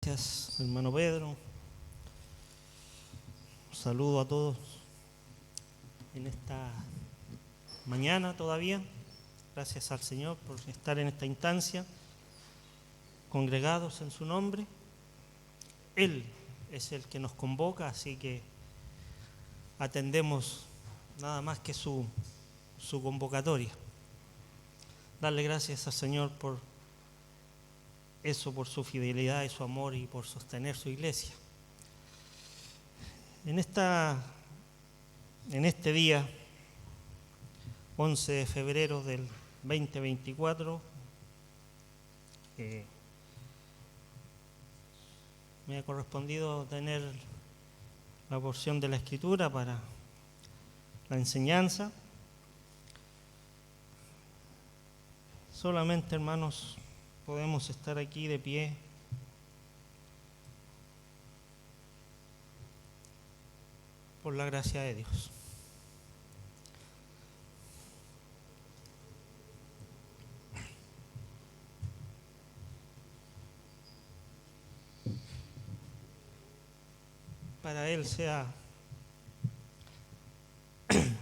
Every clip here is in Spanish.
Gracias, hermano Pedro. Un saludo a todos en esta mañana todavía. Gracias al Señor por estar en esta instancia, congregados en su nombre. Él es el que nos convoca, así que atendemos nada más que su convocatoria. Darle gracias al Señor por eso, por su fidelidad y su amor y por sostener su iglesia. En este día, 11 de febrero del 2024, me ha correspondido tener la porción de la Escritura para la enseñanza. Solamente, hermanos, podemos estar aquí de pie por la gracia de Dios. Para Él sea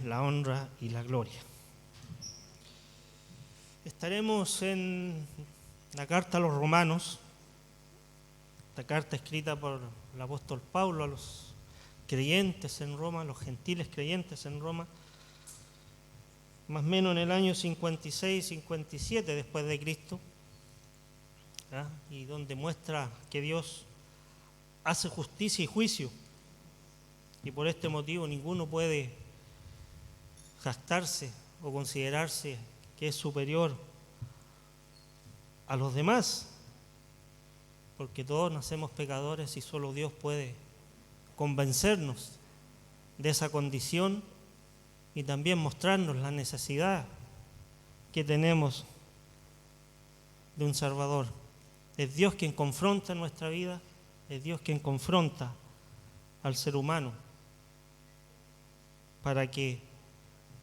la honra y la gloria. Estaremos en la carta a los Romanos, esta carta escrita por el apóstol Pablo a los creyentes en Roma, los gentiles creyentes en Roma, más o menos en el año 56-57 después de Cristo, y donde muestra que Dios hace justicia y juicio, y por este motivo ninguno puede jactarse o considerarse que es superior a los demás, porque todos nacemos pecadores y solo Dios puede convencernos de esa condición y también mostrarnos la necesidad que tenemos de un Salvador. Es Dios quien confronta nuestra vida, es Dios quien confronta al ser humano para que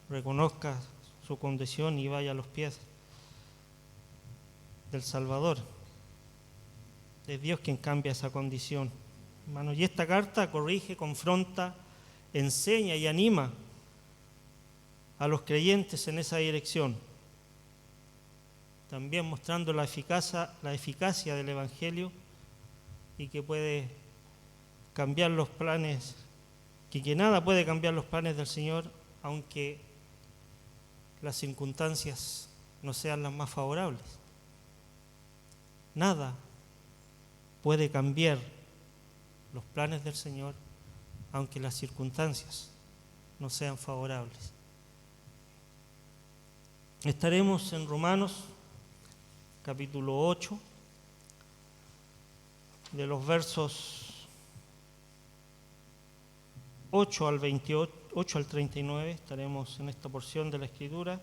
reconozca su condición y vaya a los pies del Salvador. Es Dios quien cambia esa condición, hermanos. Y esta carta corrige, confronta, enseña y anima a los creyentes en esa dirección, también mostrando la eficacia del Evangelio y que puede cambiar los planes, que nada puede cambiar los planes del Señor, aunque las circunstancias no sean las más favorables. Nada puede cambiar los planes del Señor, aunque las circunstancias no sean favorables. Estaremos en Romanos, capítulo 8, de los versos 8 al 28, 8 al 39, estaremos en esta porción de la Escritura,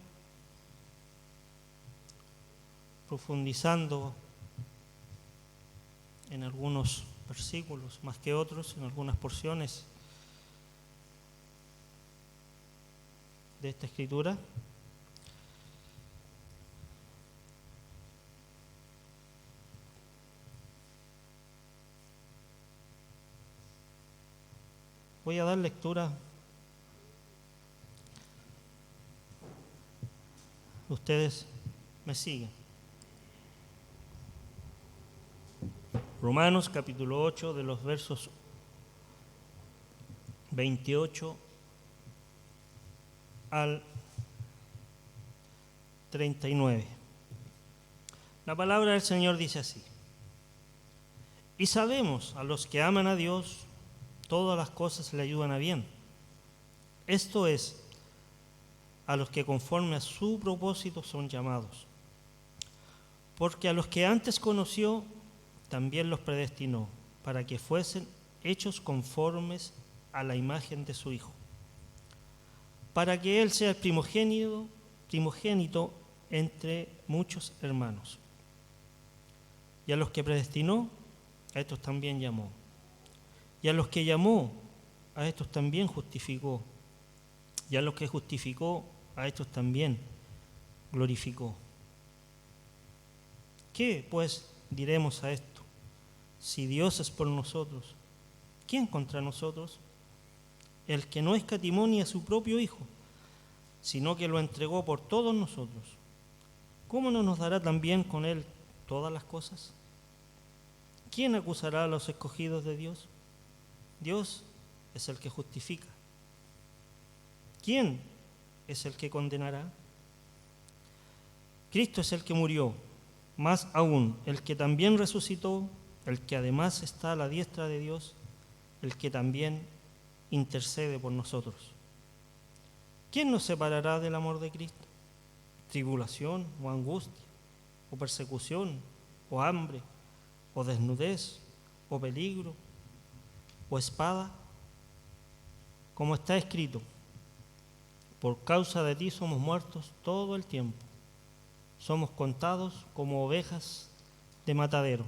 profundizando en algunos versículos más que otros, en algunas porciones de esta Escritura. Voy a dar lectura. Ustedes me siguen. Romanos capítulo 8, de los versos 28 al 39. La palabra del Señor dice así: y sabemos a los que aman a Dios, todas las cosas le ayudan a bien. Esto es, a los que conforme a su propósito son llamados. Porque a los que antes conoció, también los predestinó, para que fuesen hechos conformes a la imagen de su Hijo, para que Él sea el primogénito entre muchos hermanos. Y a los que predestinó, a estos también llamó. Y a los que llamó, a estos también justificó. Y a los que justificó, a estos también glorificó. ¿Qué, pues, diremos a esto? Si Dios es por nosotros, ¿quién contra nosotros? El que no escatimó ni a su propio Hijo, sino que lo entregó por todos nosotros, ¿cómo no nos dará también con Él todas las cosas? ¿Quién acusará a los escogidos de Dios? Dios es el que justifica. ¿Quién es el que condenará? Cristo es el que murió, más aún el que también resucitó, el que además está a la diestra de Dios, el que también intercede por nosotros. ¿Quién nos separará del amor de Cristo? ¿Tribulación o angustia, o persecución, o hambre, o desnudez, o peligro, o espada? Como está escrito, por causa de ti somos muertos todo el tiempo, somos contados como ovejas de matadero.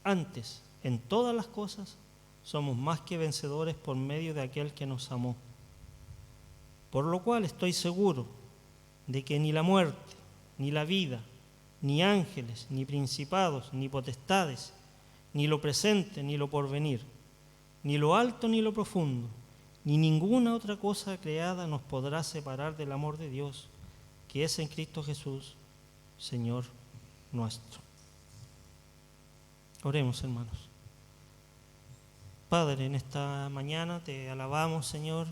Antes, en todas las cosas, somos más que vencedores por medio de aquel que nos amó. Por lo cual estoy seguro de que ni la muerte, ni la vida, ni ángeles, ni principados, ni potestades, ni lo presente, ni lo porvenir, ni lo alto, ni lo profundo, ni ninguna otra cosa creada nos podrá separar del amor de Dios, que es en Cristo Jesús, Señor nuestro. Oremos, hermanos. Padre, en esta mañana te alabamos, Señor,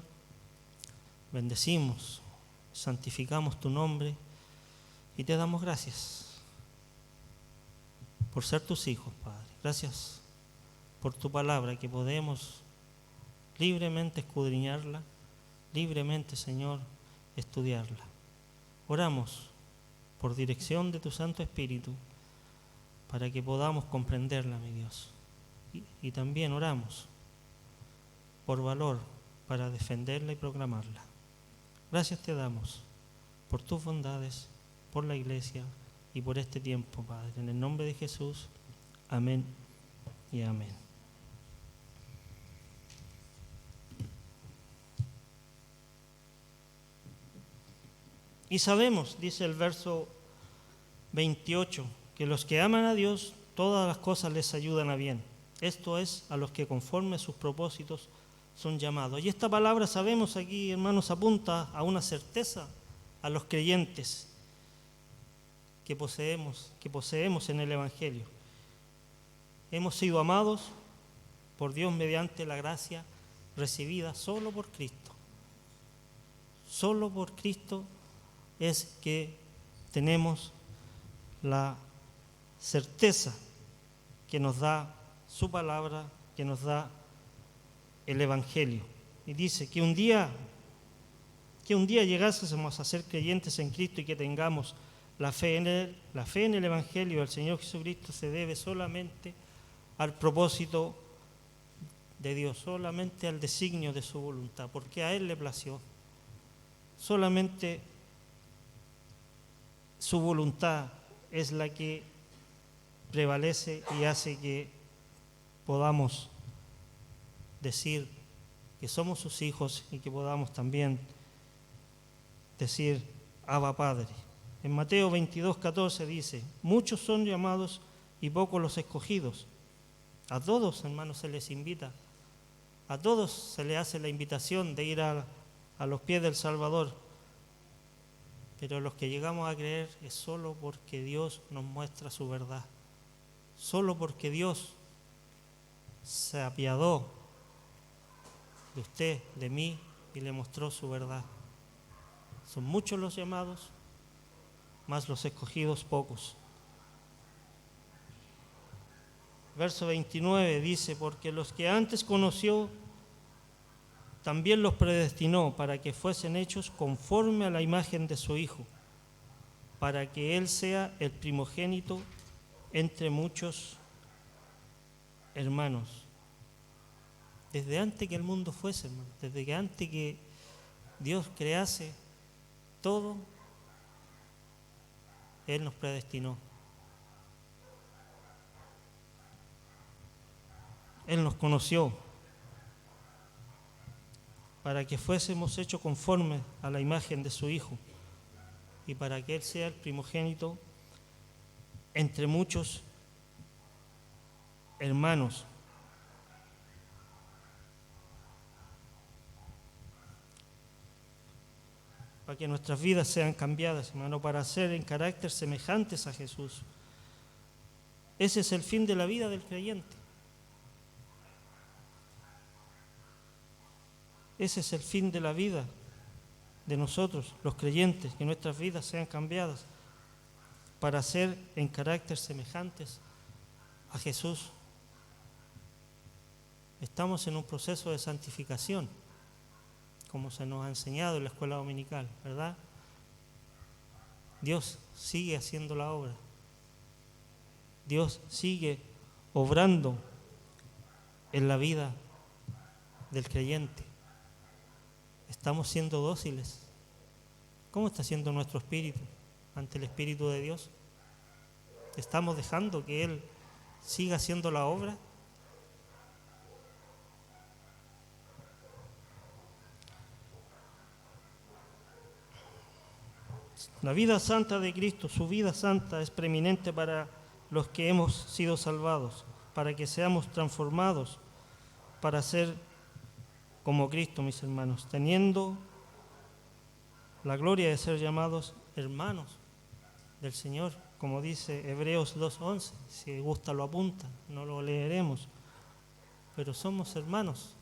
bendecimos, santificamos tu nombre y te damos gracias por ser tus hijos, Padre. Gracias por tu palabra, que podemos libremente escudriñarla, libremente, Señor, estudiarla. Oramos por dirección de tu Santo Espíritu para que podamos comprenderla, mi Dios. Y también oramos por valor para defenderla y proclamarla. Gracias te damos por tus bondades, por la iglesia y por este tiempo, Padre. En el nombre de Jesús, amén y amén. Y sabemos, dice el verso 28, que los que aman a Dios, todas las cosas les ayudan a bien. Esto es, a los que conforme a sus propósitos son llamados. Y esta palabra, sabemos aquí, hermanos, apunta a una certeza a los creyentes que poseemos en el Evangelio. Hemos sido amados por Dios mediante la gracia recibida solo por Cristo. Solo por Cristo es que tenemos la certeza que nos da su palabra, que nos da el Evangelio. Y dice que un día llegásemos a ser creyentes en Cristo y que tengamos la fe en Él. La fe en el Evangelio del Señor Jesucristo se debe solamente al propósito de Dios, solamente al designio de su voluntad, porque a Él le plació. Solamente su voluntad es la que prevalece y hace que podamos decir que somos sus hijos y que podamos también decir Abba Padre. En Mateo 22:14 dice: muchos son llamados y pocos los escogidos. A todos, hermanos, se les invita, a todos se les hace la invitación de ir a los pies del Salvador, pero los que llegamos a creer es solo porque Dios nos muestra su verdad, solo porque Dios se apiadó de usted, de mí, y le mostró su verdad. Son muchos los llamados, más los escogidos pocos. Verso 29 dice: porque los que antes conoció, también los predestinó para que fuesen hechos conforme a la imagen de su Hijo, para que Él sea el primogénito entre muchos hermanos. Desde antes que el mundo fuese, hermano, desde que antes que Dios crease todo, Él nos predestinó. Él nos conoció para que fuésemos hechos conforme a la imagen de su Hijo y para que Él sea el primogénito entre muchos hermanos, para que nuestras vidas sean cambiadas, hermano, para ser en carácter semejantes a Jesús. Ese es el fin de la vida del creyente. Ese es el fin de la vida de nosotros, los creyentes, que nuestras vidas sean cambiadas para ser en carácter semejantes a Jesús. Estamos en un proceso de santificación, como se nos ha enseñado en la escuela dominical, ¿verdad? Dios sigue haciendo la obra. Dios sigue obrando en la vida del creyente. Estamos siendo dóciles. ¿Cómo está siendo nuestro espíritu ante el Espíritu de Dios? ¿Estamos dejando que Él siga haciendo la obra? La vida santa de Cristo, su vida santa es preeminente para los que hemos sido salvados, para que seamos transformados, para ser como Cristo, mis hermanos, teniendo la gloria de ser llamados hermanos del Señor, como dice Hebreos 2:11, si gusta lo apunta, no lo leeremos, pero somos hermanos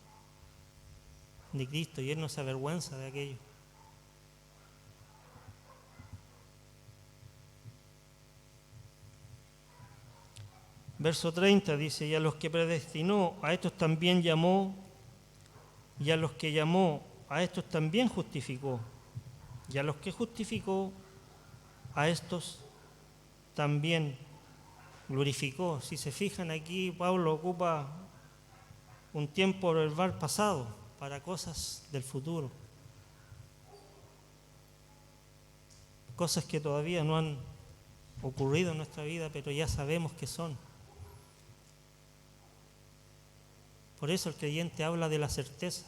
de Cristo y Él no se avergüenza de aquello. Verso 30 dice, y a los que predestinó, a estos también llamó, y a los que llamó, a estos también justificó, y a los que justificó, a estos también glorificó. Si se fijan aquí, Pablo ocupa un tiempo verbal pasado para cosas del futuro, cosas que todavía no han ocurrido en nuestra vida, pero ya sabemos que son. Por eso el creyente habla de la certeza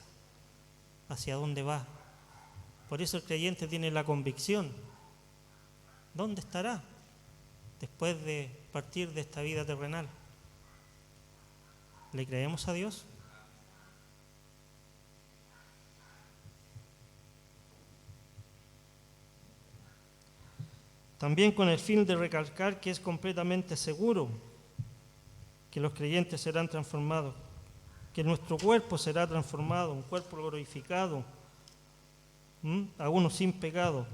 hacia dónde va. Por eso el creyente tiene la convicción. ¿Dónde estará después de partir de esta vida terrenal? ¿Le creemos a Dios? También con el fin de recalcar que es completamente seguro que los creyentes serán transformados, que nuestro cuerpo será transformado, un cuerpo glorificado, aún no sin pecado,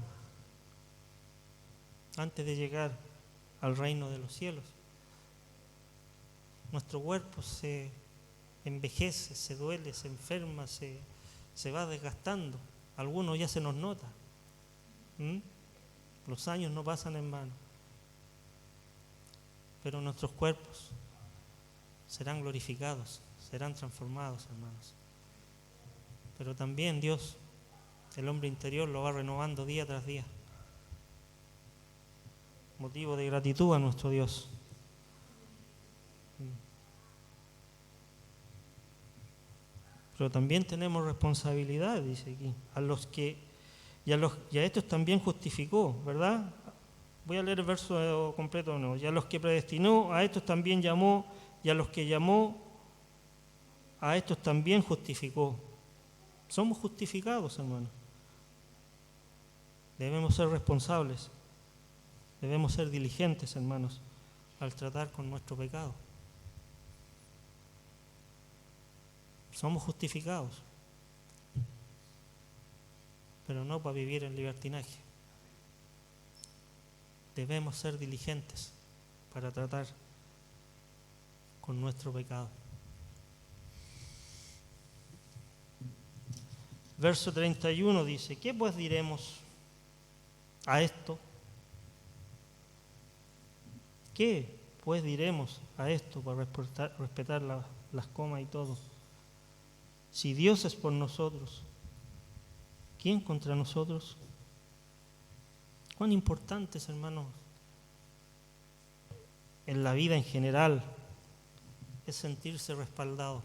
antes de llegar al reino de los cielos. Nuestro cuerpo se envejece, se duele, se enferma, se va desgastando. Algunos ya se nos nota. Los años no pasan en vano. Pero nuestros cuerpos serán glorificados, serán transformados, hermanos. Pero también Dios, el hombre interior, lo va renovando día tras día. Motivo de gratitud a nuestro Dios. Pero también tenemos responsabilidad, dice aquí, y a estos también justificó, ¿verdad? Voy a leer el verso completo de nuevo. Y a los que predestinó, a estos también llamó, y a los que llamó, a estos también justificó. Somos justificados, hermanos. Debemos ser responsables, debemos ser diligentes, hermanos, al tratar con nuestro pecado. Somos justificados, pero no para vivir en libertinaje. Debemos ser diligentes para tratar con nuestro pecado. Verso 31 dice, ¿qué pues diremos a esto? ¿Qué pues diremos a esto para respetar las comas y todo? Si Dios es por nosotros, ¿quién contra nosotros? Cuán importantes, hermanos, en la vida en general es sentirse respaldado.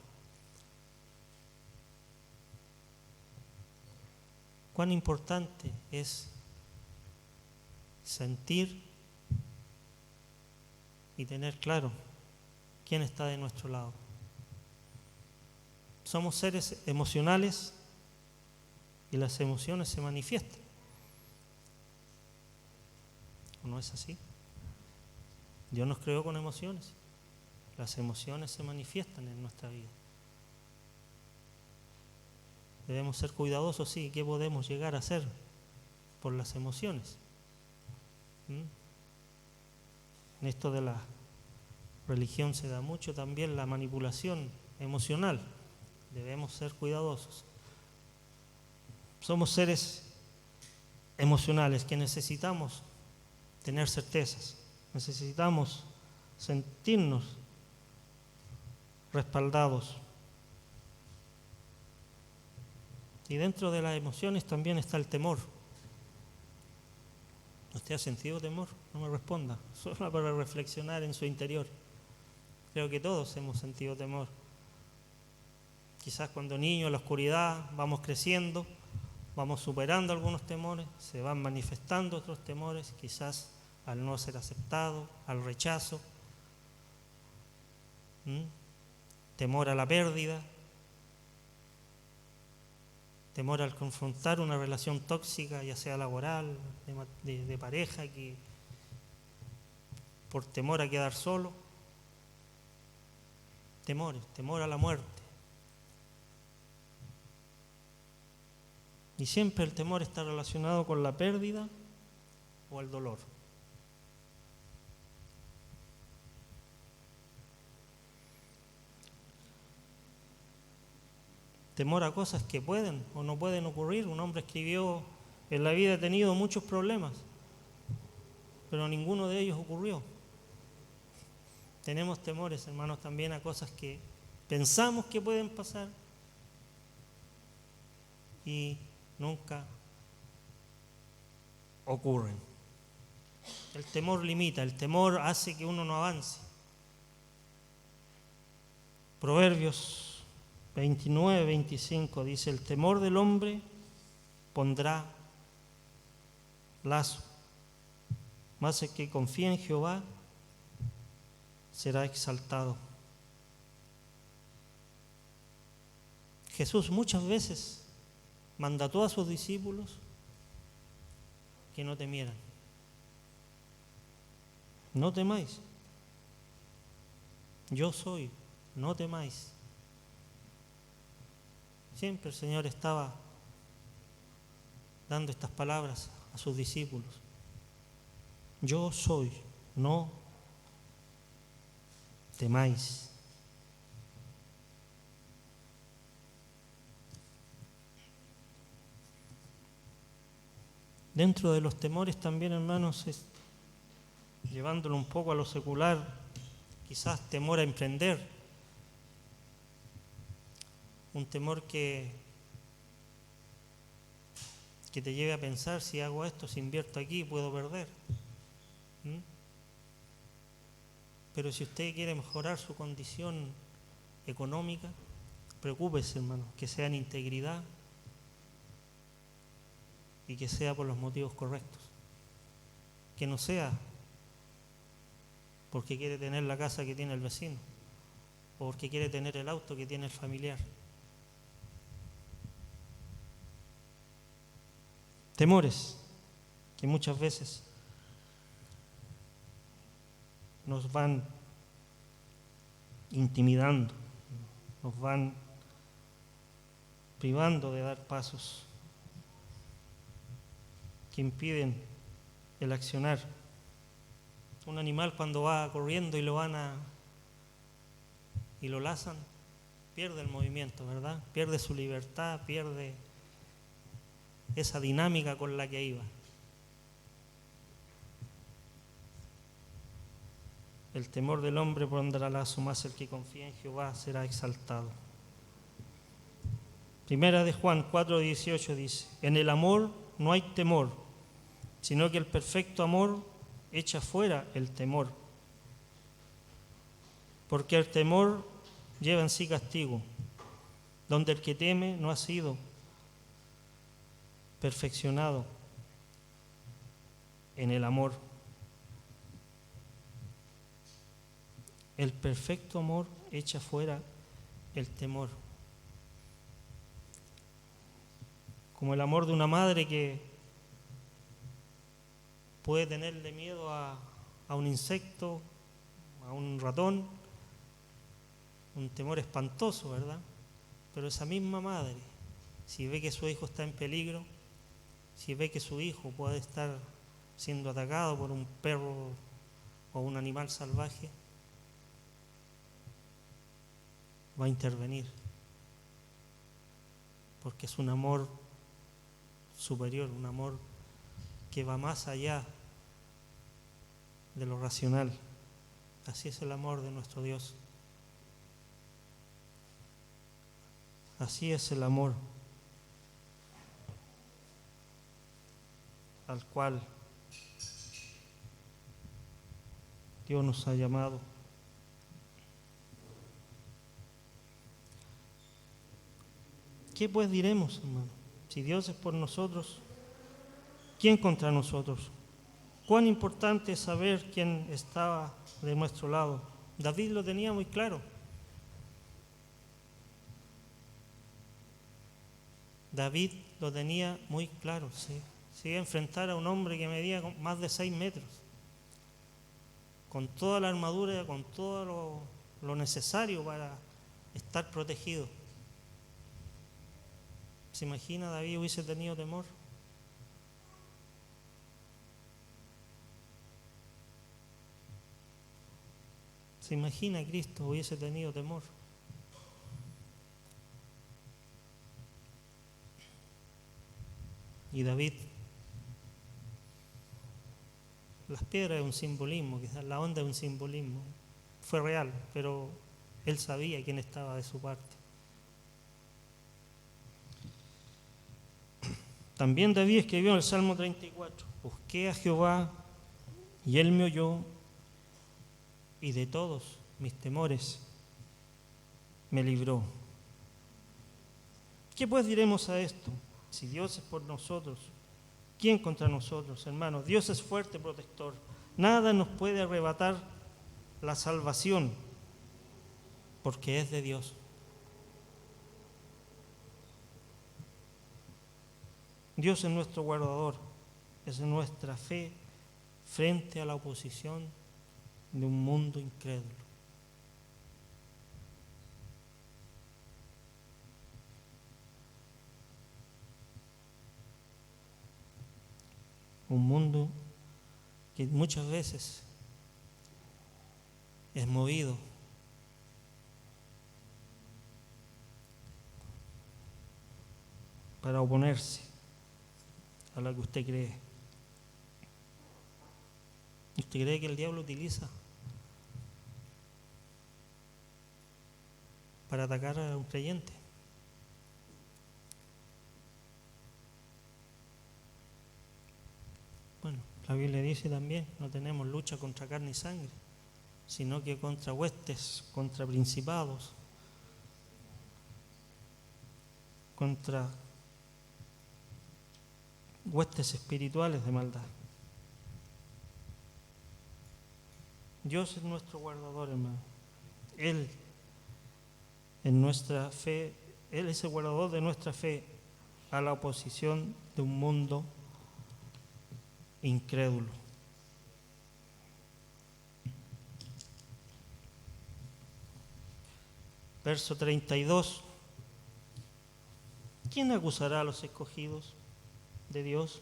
Cuán importante es sentir y tener claro ¿quién está de nuestro lado? Somos seres emocionales y las emociones se manifiestan. ¿O no es así? Dios nos creó con emociones. Las emociones se manifiestan en nuestra vida. Debemos ser cuidadosos, sí. ¿Qué podemos llegar a hacer por las emociones? En esto de la religión se da mucho también la manipulación emocional. Debemos ser cuidadosos. Somos seres emocionales que necesitamos tener certezas, necesitamos sentirnos respaldados. Y dentro de las emociones también está el temor. ¿Usted ha sentido temor? No me responda, solo para reflexionar en su interior. Creo que todos hemos sentido temor. Quizás cuando niños en la oscuridad vamos creciendo, vamos superando algunos temores, se van manifestando otros temores, quizás al no ser aceptado, al rechazo, temor a la pérdida, temor al confrontar una relación tóxica, ya sea laboral, de pareja, que por temor a quedar solo, temor a la muerte. Y siempre el temor está relacionado con la pérdida o el dolor. Temor a cosas que pueden o no pueden ocurrir. Un hombre escribió: en la vida he tenido muchos problemas, pero ninguno de ellos ocurrió. Tenemos temores, hermanos, también a cosas que pensamos que pueden pasar y nunca ocurren. El temor limita, el temor hace que uno no avance. Proverbios 29-25 dice: el temor del hombre pondrá lazo, mas el que confía en Jehová será exaltado. Jesús muchas veces mandató a sus discípulos que no temieran. No temáis. Yo soy, no temáis. Siempre el Señor estaba dando estas palabras a sus discípulos. Yo soy, no temáis. Dentro de los temores también, hermanos, llevándolo un poco a lo secular, quizás temor a emprender, un temor que te lleve a pensar: si hago esto, si invierto aquí, puedo perder. Pero si usted quiere mejorar su condición económica, preocúpese, hermano, que sea en integridad y que sea por los motivos correctos. Que no sea porque quiere tener la casa que tiene el vecino o porque quiere tener el auto que tiene el familiar. Temores que muchas veces nos van intimidando, nos van privando de dar pasos que impiden el accionar. Un animal, cuando va corriendo y lo lazan, pierde el movimiento, ¿verdad? Pierde su libertad, pierde esa dinámica con la que iba. El temor del hombre pondrá lazo, mas el que confía en Jehová será exaltado. Primera de Juan 4:18 dice: en el amor no hay temor, sino que el perfecto amor echa fuera el temor. Porque el temor lleva en sí castigo, donde el que teme no ha sido perfeccionado en el amor. el perfecto amor echa fuera el temor. Como el amor de una madre que puede tenerle miedo a un insecto, a un ratón, un temor espantoso, ¿verdad? Pero esa misma madre, si ve que su hijo está en peligro, si ve que su hijo puede estar siendo atacado por un perro o un animal salvaje, va a intervenir, porque es un amor superior, un amor que va más allá de lo racional. Así es el amor de nuestro Dios. Así es el amor al cual Dios nos ha llamado. ¿Qué pues diremos, hermano? Si Dios es por nosotros, ¿quién contra nosotros? Cuán importante es saber quién estaba de nuestro lado. David lo tenía muy claro. David lo tenía muy claro, sí. Se iba a enfrentar a un hombre que medía más de 6 metros, con toda la armadura, con todo lo necesario para estar protegido. ¿Se imagina David hubiese tenido temor? ¿Se imagina Cristo hubiese tenido temor? Y David, las piedras es un simbolismo, quizás la onda es un simbolismo. Fue real, pero él sabía quién estaba de su parte. También David escribió en el Salmo 34, busqué a Jehová y él me oyó y de todos mis temores me libró. ¿Qué pues diremos a esto? Si Dios es por nosotros, ¿quién contra nosotros, hermanos? Dios es fuerte protector. Nada nos puede arrebatar la salvación, porque es de Dios. Dios es nuestro guardador, es nuestra fe frente a la oposición de un mundo incrédulo. Un mundo que muchas veces es movido para oponerse a lo que usted cree. ¿Usted cree que el diablo utiliza para atacar a un creyente? Bueno, la Biblia dice también, no tenemos lucha contra carne y sangre, sino que contra huestes, contra principados, contra huestes espirituales de maldad. Dios es nuestro guardador, hermano. Él, en nuestra fe, Él es el guardador de nuestra fe a la oposición de un mundo incrédulo. Verso 32. ¿Quién acusará a los escogidos de Dios?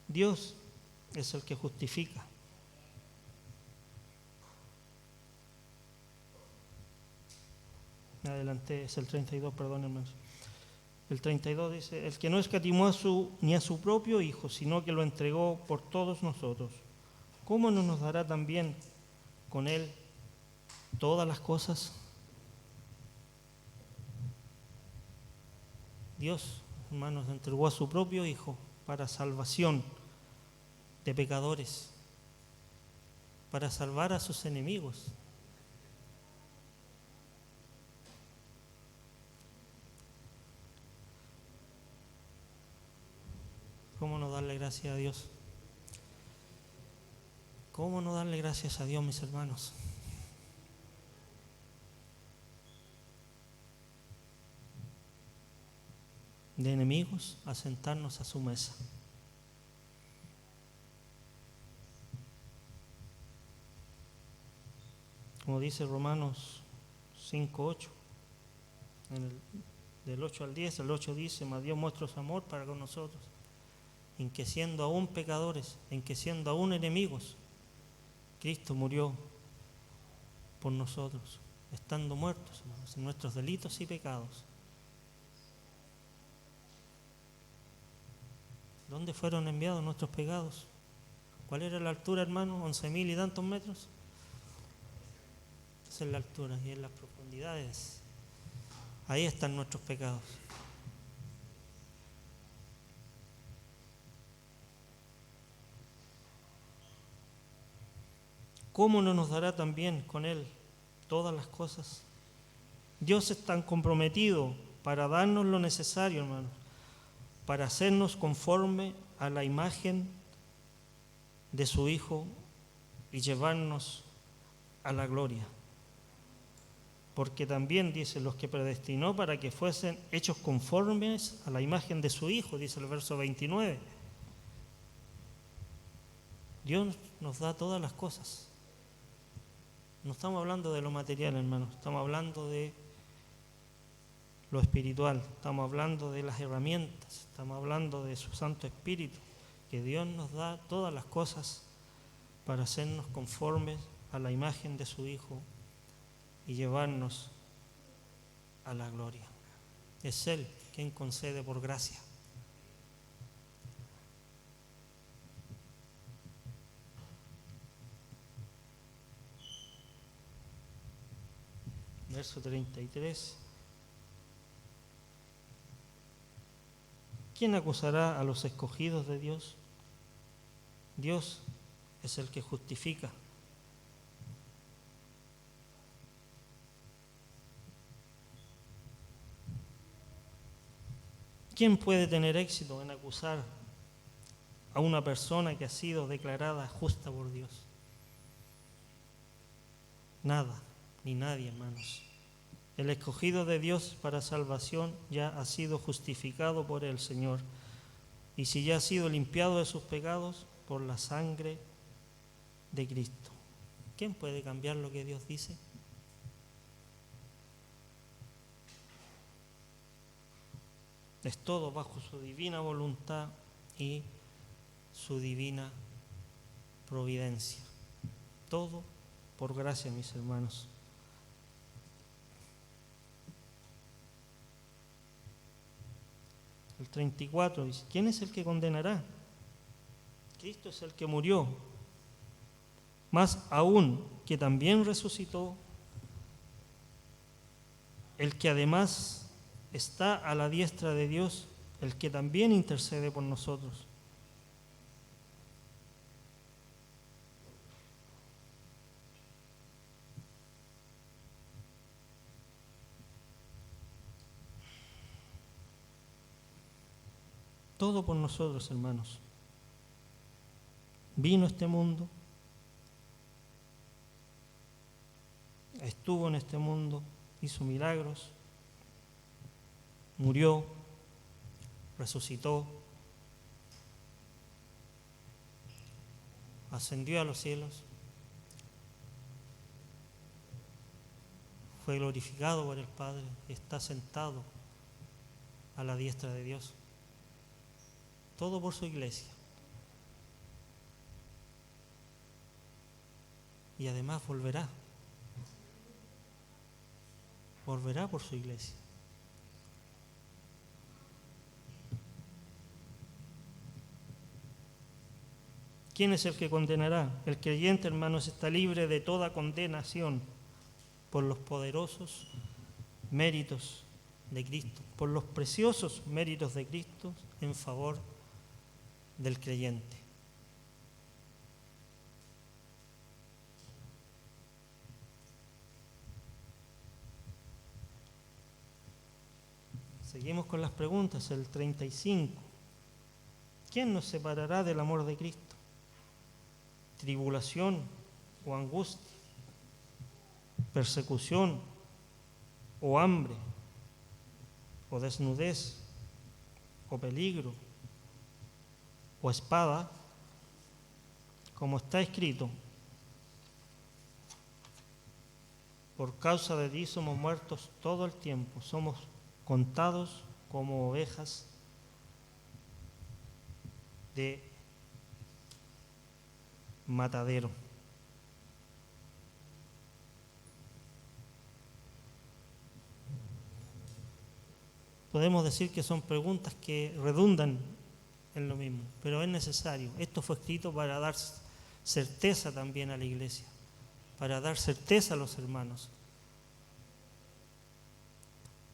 Dios es el que justifica. Adelante, es el 32, perdón, hermanos. El 32 dice, el que no escatimó ni a su propio Hijo, sino que lo entregó por todos nosotros, ¿cómo no nos dará también con Él todas las cosas? Dios, hermanos, entregó a su propio Hijo para salvación de pecadores, para salvar a sus enemigos. ¿Cómo no darle gracias a Dios? ¿Cómo no darle gracias a Dios, mis hermanos? De enemigos a sentarnos a su mesa. Como dice Romanos 5:8, del 8 al 10, el 8 dice: mas Dios muestra su amor para con nosotros, en que siendo aún pecadores, en que siendo aún enemigos, Cristo murió por nosotros, estando muertos, hermanos, en nuestros delitos y pecados. ¿Dónde fueron enviados nuestros pecados? ¿Cuál era la altura, hermano? 11.000 y tantos metros. Esa es la altura, y en las profundidades, ahí están nuestros pecados. ¿Cómo no nos dará también con Él todas las cosas? Dios es tan comprometido para darnos lo necesario, hermanos, para hacernos conforme a la imagen de su Hijo y llevarnos a la gloria. Porque también dice: los que predestinó para que fuesen hechos conformes a la imagen de su Hijo, dice el verso 29. Dios nos da todas las cosas. No estamos hablando de lo material, hermanos, estamos hablando de lo espiritual, estamos hablando de las herramientas, estamos hablando de su Santo Espíritu, que Dios nos da todas las cosas para hacernos conformes a la imagen de su Hijo y llevarnos a la gloria. Es Él quien concede por gracia. Verso 33. ¿Quién acusará a los escogidos de Dios? Dios es el que justifica. ¿Quién puede tener éxito en acusar a una persona que ha sido declarada justa por Dios? Nada, ni nadie, hermanos. El escogido de Dios para salvación ya ha sido justificado por el Señor. Y si ya ha sido limpiado de sus pecados por la sangre de Cristo. ¿Quién puede cambiar lo que Dios dice? Es todo bajo su divina voluntad y su divina providencia. Todo por gracia, mis hermanos. El 34 dice: ¿quién es el que condenará? Cristo es el que murió, más aún que también resucitó, el que además está a la diestra de Dios, el que también intercede por nosotros. Todo por nosotros, hermanos. Vino a este mundo, estuvo en este mundo, hizo milagros, murió, resucitó, ascendió a los cielos, fue glorificado por el Padre y está sentado a la diestra de Dios. Todo por su iglesia. Y además volverá por su iglesia. ¿Quién es el que condenará? El creyente, hermanos, está libre de toda condenación por los poderosos méritos de Cristo, por los preciosos méritos de Cristo en favor del creyente. Seguimos con las preguntas. El 35. ¿Quién nos separará del amor de Cristo? tribulación o angustia, persecución o hambre, o desnudez, o peligro, o espada, como está escrito, por causa de ti somos muertos todo el tiempo, somos contados como ovejas de matadero. Podemos decir que son preguntas que redundan en lo mismo, pero es necesario. Esto fue escrito para dar certeza también a la iglesia, para dar certeza a los hermanos,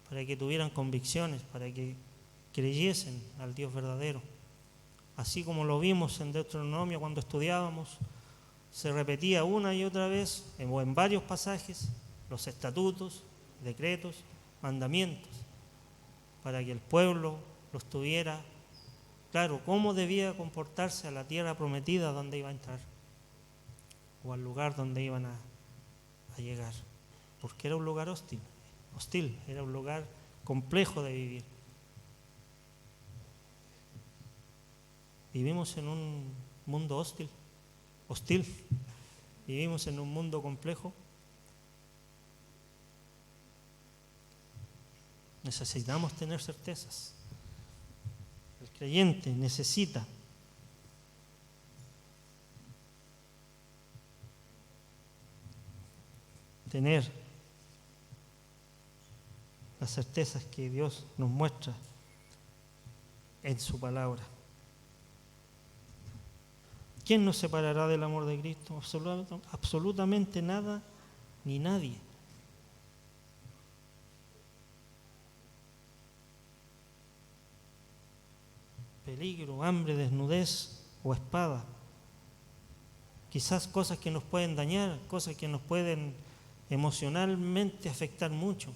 para que tuvieran convicciones, para que creyesen al Dios verdadero. Así como lo vimos en Deuteronomio cuando estudiábamos, se repetía una y otra vez, o en varios pasajes, los estatutos, decretos, mandamientos, para que el pueblo los tuviera claro cómo debía comportarse a la tierra prometida donde iba a entrar, o al lugar donde iban a llegar, porque era un lugar hostil, era un lugar complejo de vivir. Vivimos en un mundo hostil, vivimos en un mundo complejo. Necesitamos tener certezas. El creyente necesita tener las certezas que Dios nos muestra en su palabra. ¿Quién nos separará del amor de Cristo? Absolutamente nada ni nadie. Peligro, hambre, desnudez o espada. Quizás cosas que nos pueden dañar, cosas que nos pueden emocionalmente afectar mucho.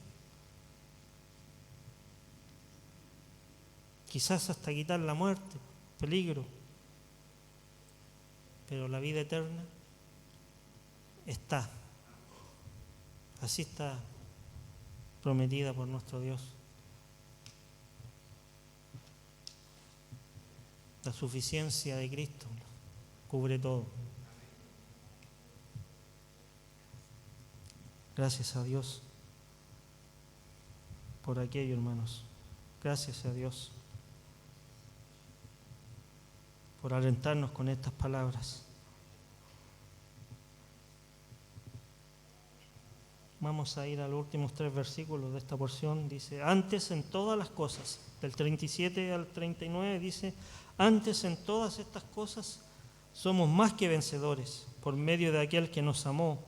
Quizás hasta quitar la muerte, peligro. Pero la vida eterna está. Así está prometida por nuestro Dios. La suficiencia de Cristo cubre todo. Gracias a Dios por aquello, hermanos. Gracias a Dios por alentarnos con estas palabras. Vamos a ir a los últimos 3 versículos de esta porción. Dice, antes en todas las cosas, del 37 al 39 dice, antes en todas estas cosas somos más que vencedores por medio de aquel que nos amó,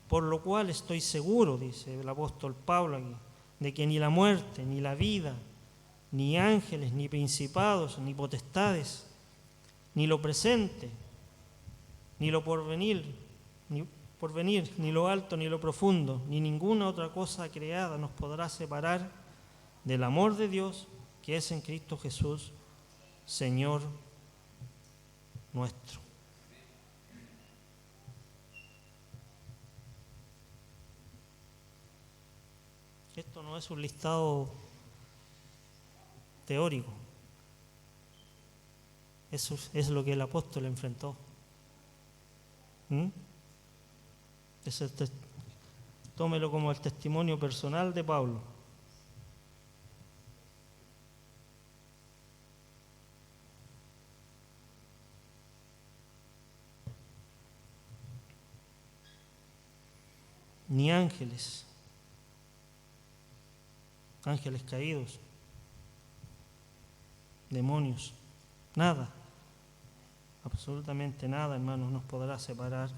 por lo cual estoy seguro, dice el apóstol Pablo aquí, de que ni la muerte, ni la vida, ni ángeles, ni principados, ni potestades, ni lo presente, ni lo porvenir, ni lo alto, ni lo profundo, ni ninguna otra cosa creada nos podrá separar del amor de Dios que es en Cristo Jesús, Señor nuestro. Esto no es un listado teórico. Eso es lo que el apóstol enfrentó. Tómelo como el testimonio personal de Pablo. Ni ángeles caídos, demonios, nada, absolutamente nada, hermanos, nos podrá separar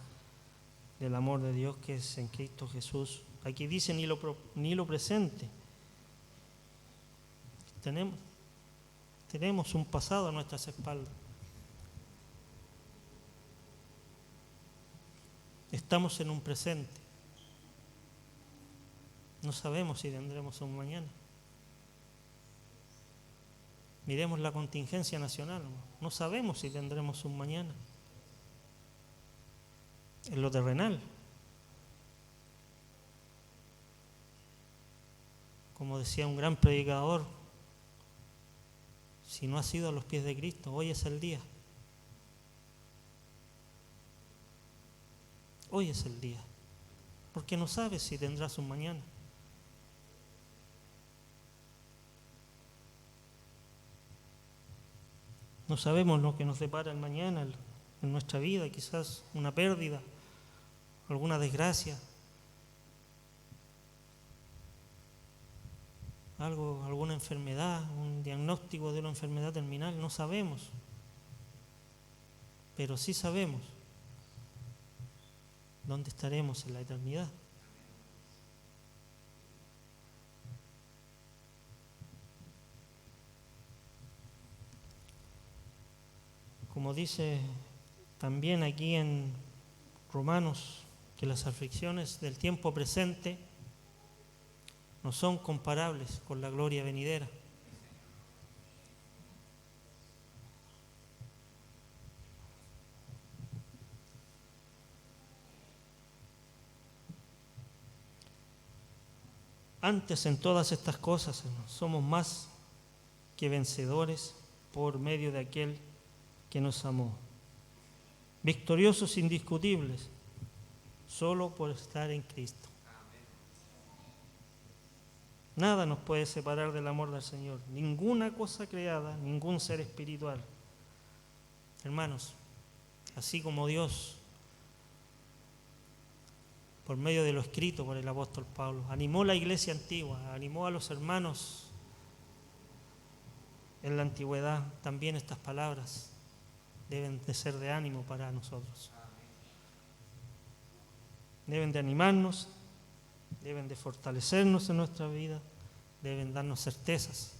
del amor de Dios que es en Cristo Jesús. Aquí dice ni lo presente. Tenemos un pasado a nuestras espaldas. Estamos en un presente. No sabemos si tendremos un mañana. Miremos la contingencia nacional. No sabemos si tendremos un mañana. en lo terrenal. Como decía un gran predicador, si no has ido a los pies de Cristo, hoy es el día. Hoy es el día, porque no sabes si tendrás un mañana. No sabemos lo que nos depara el mañana en nuestra vida, quizás una pérdida, alguna desgracia, alguna enfermedad, un diagnóstico de una enfermedad terminal, no sabemos, pero sí sabemos dónde estaremos en la eternidad. Como dice también aquí en Romanos, que las aflicciones del tiempo presente no son comparables con la gloria venidera. Antes en todas estas cosas somos más que vencedores por medio de aquel que nos amó. Victoriosos indiscutibles, solo por estar en Cristo. Nada nos puede separar del amor del Señor, ninguna cosa creada, ningún ser espiritual. Hermanos, así como Dios, por medio de lo escrito por el apóstol Pablo, animó la iglesia antigua, animó a los hermanos en la antigüedad, también estas palabras deben de ser de ánimo para nosotros. Deben de animarnos, deben de fortalecernos en nuestra vida, deben darnos certezas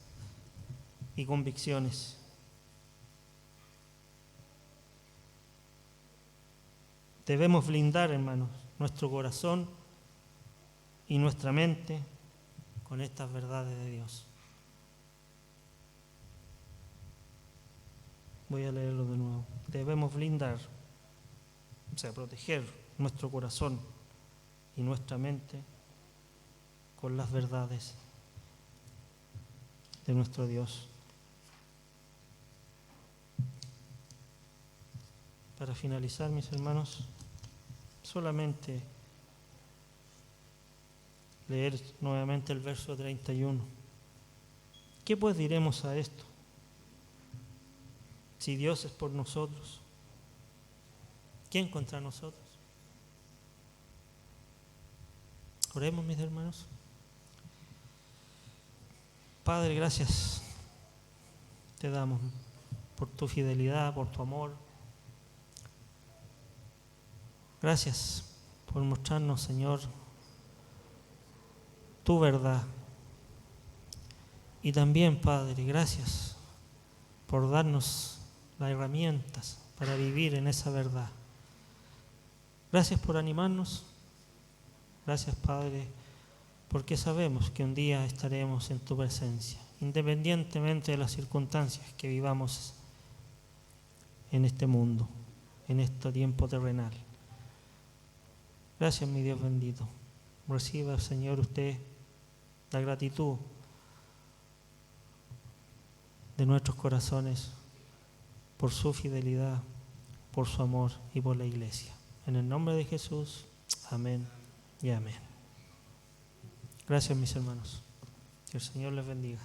y convicciones. Debemos blindar, hermanos, nuestro corazón y nuestra mente con estas verdades de Dios. Voy a leerlo de nuevo. Debemos blindar, o sea, proteger nuestro corazón y nuestra mente con las verdades de nuestro Dios. Para finalizar, mis hermanos, solamente leer nuevamente el verso 31. ¿Qué pues diremos a esto? Si Dios es por nosotros, ¿quién contra nosotros? Oremos, mis hermanos. Padre, gracias te damos por tu fidelidad, por tu amor. Gracias por mostrarnos, Señor, tu verdad. Y también, Padre, gracias por darnos las herramientas para vivir en esa verdad. Gracias por animarnos. Gracias, Padre, porque sabemos que un día estaremos en tu presencia, independientemente de las circunstancias que vivamos en este mundo, en este tiempo terrenal. Gracias, mi Dios bendito. Reciba, Señor, usted la gratitud de nuestros corazones por su fidelidad, por su amor y por la iglesia. En el nombre de Jesús, amén y amén. Gracias, mis hermanos. Que el Señor les bendiga.